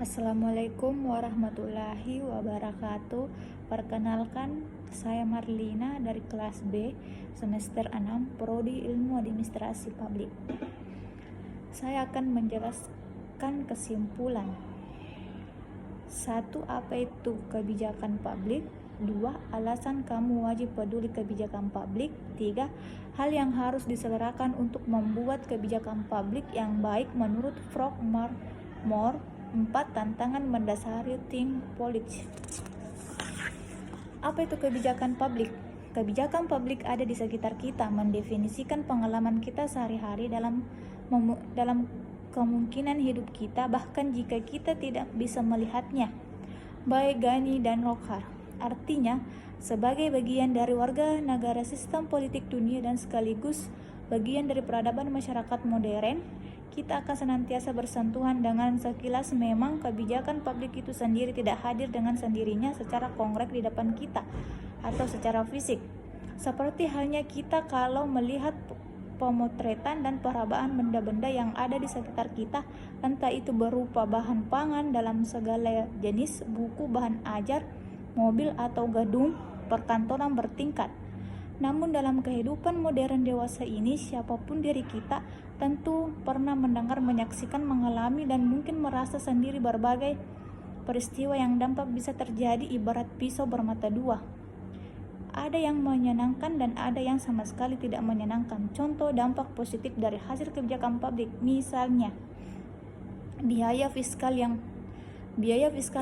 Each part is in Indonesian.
Assalamualaikum warahmatullahi wabarakatuh. Perkenalkan, saya Marlina dari kelas B, semester 6, Prodi Ilmu Administrasi Publik. Saya akan menjelaskan kesimpulan. 1. Apa itu kebijakan publik? 2. Alasan kamu wajib peduli kebijakan publik. 3. Hal yang harus diselerakan untuk membuat kebijakan publik yang baik menurut Frog Marmor. 4. Tantangan mendasari think policy. Apa itu kebijakan publik? Kebijakan publik ada di sekitar kita, mendefinisikan pengalaman kita sehari-hari dalam kemungkinan hidup kita, bahkan jika kita tidak bisa melihatnya. Baik Ghani dan Lockhart. Artinya, sebagai bagian dari warga negara sistem politik dunia dan sekaligus bagian dari peradaban masyarakat modern, kita akan senantiasa bersentuhan dengan sekilas. Memang kebijakan publik itu sendiri tidak hadir dengan sendirinya secara konkret di depan kita atau secara fisik. Seperti halnya kita kalau melihat pemotretan dan perabaan benda-benda yang ada di sekitar kita, entah itu berupa bahan pangan dalam segala jenis, buku, bahan ajar, mobil, atau gedung perkantoran bertingkat. Namun dalam kehidupan modern dewasa ini, siapapun diri kita tentu pernah mendengar, menyaksikan, mengalami, dan mungkin merasa sendiri berbagai peristiwa yang dampak bisa terjadi ibarat pisau bermata dua. Ada yang menyenangkan dan ada yang sama sekali tidak menyenangkan. Contoh dampak positif dari hasil kebijakan publik, misalnya biaya fiskal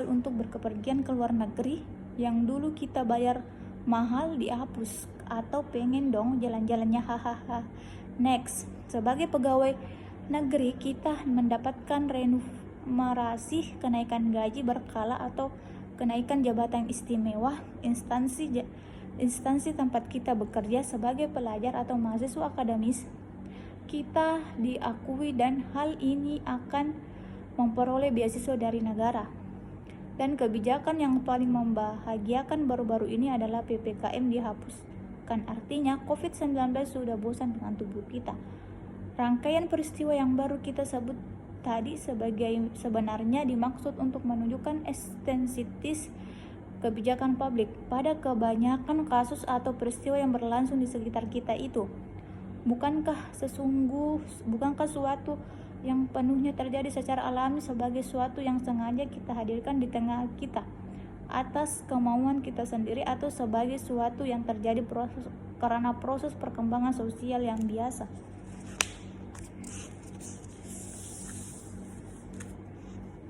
untuk berkepergian ke luar negeri yang dulu kita bayar mahal dihapus, atau pengen dong jalan-jalannya, hahaha. Next, sebagai pegawai negeri kita mendapatkan remunerasi, kenaikan gaji berkala atau kenaikan jabatan istimewa. Instansi tempat kita bekerja sebagai pelajar atau mahasiswa akademis, kita diakui dan hal ini akan memperoleh beasiswa dari negara. Dan kebijakan yang paling membahagiakan baru-baru ini adalah PPKM dihapuskan. Artinya COVID-19 sudah bosan dengan tubuh kita. Rangkaian peristiwa yang baru kita sebut tadi sebenarnya dimaksud untuk menunjukkan esensitis kebijakan publik pada kebanyakan kasus atau peristiwa yang berlangsung di sekitar kita itu. Bukankah suatu yang penuhnya terjadi secara alami sebagai suatu yang sengaja kita hadirkan di tengah kita atas kemauan kita sendiri, atau sebagai suatu yang terjadi karena proses perkembangan sosial yang biasa?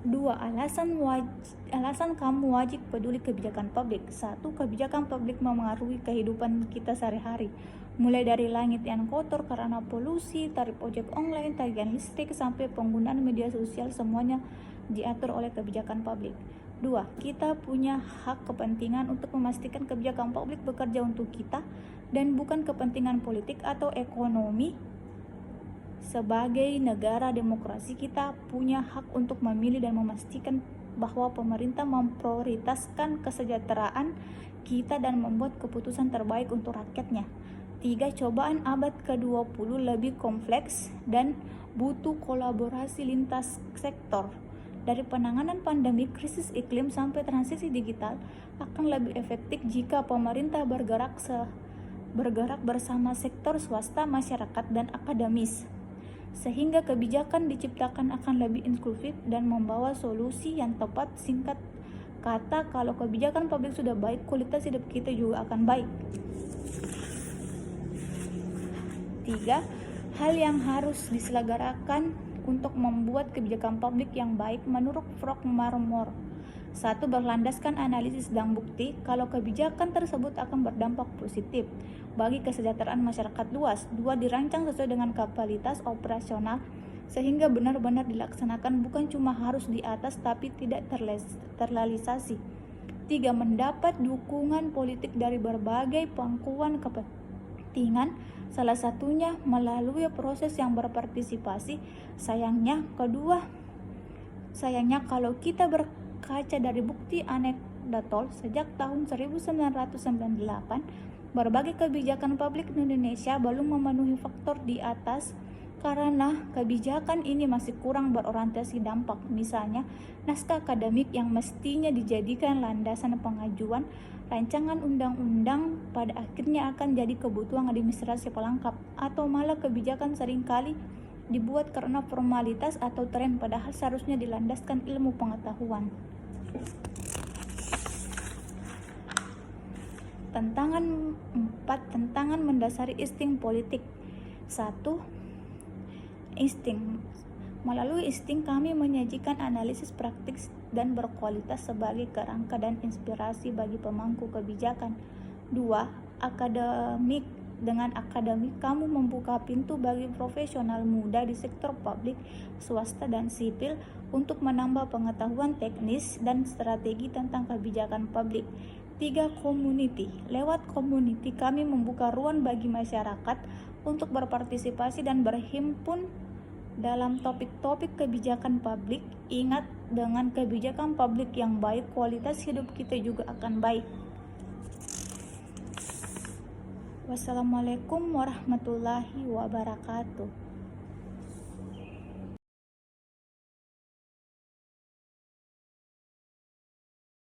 Dua, alasan kamu wajib peduli kebijakan publik. 1. Kebijakan publik memengaruhi kehidupan kita sehari-hari, mulai dari langit yang kotor karena polusi, tarif ojek online, tagihan listrik, sampai penggunaan media sosial, semuanya diatur oleh kebijakan publik. 2. Kita punya hak kepentingan untuk memastikan kebijakan publik bekerja untuk kita dan bukan kepentingan politik atau ekonomi. Sebagai negara demokrasi, kita punya hak untuk memilih dan memastikan bahwa pemerintah memprioritaskan kesejahteraan kita dan membuat keputusan terbaik untuk rakyatnya. 3. Cobaan abad ke-20 lebih kompleks dan butuh kolaborasi lintas sektor. Dari penanganan pandemi, krisis iklim, sampai transisi digital, akan lebih efektif jika pemerintah bergerak bersama sektor swasta, masyarakat, dan akademis, sehingga kebijakan diciptakan akan lebih inklusif dan membawa solusi yang tepat. Singkat kata, kalau kebijakan publik sudah baik, kualitas hidup kita juga akan baik. 3. Hal yang harus diselenggarakan untuk membuat kebijakan publik yang baik menurut Frog Marmor. 1. Berlandaskan analisis dan bukti kalau kebijakan tersebut akan berdampak positif bagi kesejahteraan masyarakat luas. 2. Dirancang sesuai dengan kapasitas operasional sehingga benar-benar dilaksanakan, bukan cuma harus di atas tapi tidak terrealisasi. 3. Mendapat dukungan politik dari berbagai pangkuan kepentingan, salah satunya melalui proses yang berpartisipasi. Sayangnya kalau kita berkaca dari bukti anekdotal sejak tahun 1998, berbagai kebijakan publik di Indonesia belum memenuhi faktor di atas karena kebijakan ini masih kurang berorientasi dampak. Misalnya, naskah akademik yang mestinya dijadikan landasan pengajuan rancangan undang-undang pada akhirnya akan jadi kebutuhan administrasi pelengkap, atau malah kebijakan seringkali dibuat karena formalitas atau tren, padahal seharusnya dilandaskan ilmu pengetahuan. Tantangan 4. Tantangan mendasari insting politik. 1. Insting. Melalui insting kami menyajikan analisis praktis dan berkualitas sebagai kerangka dan inspirasi bagi pemangku kebijakan. 2. Akademik. Dengan akademik kamu membuka pintu bagi profesional muda di sektor publik, swasta, dan sipil untuk menambah pengetahuan teknis dan strategi tentang kebijakan publik. 3. Community. Lewat community kami membuka ruang bagi masyarakat untuk berpartisipasi dan berhimpun dalam topik-topik kebijakan publik. Ingat, dengan kebijakan publik yang baik, kualitas hidup kita juga akan baik. Wassalamualaikum warahmatullahi wabarakatuh.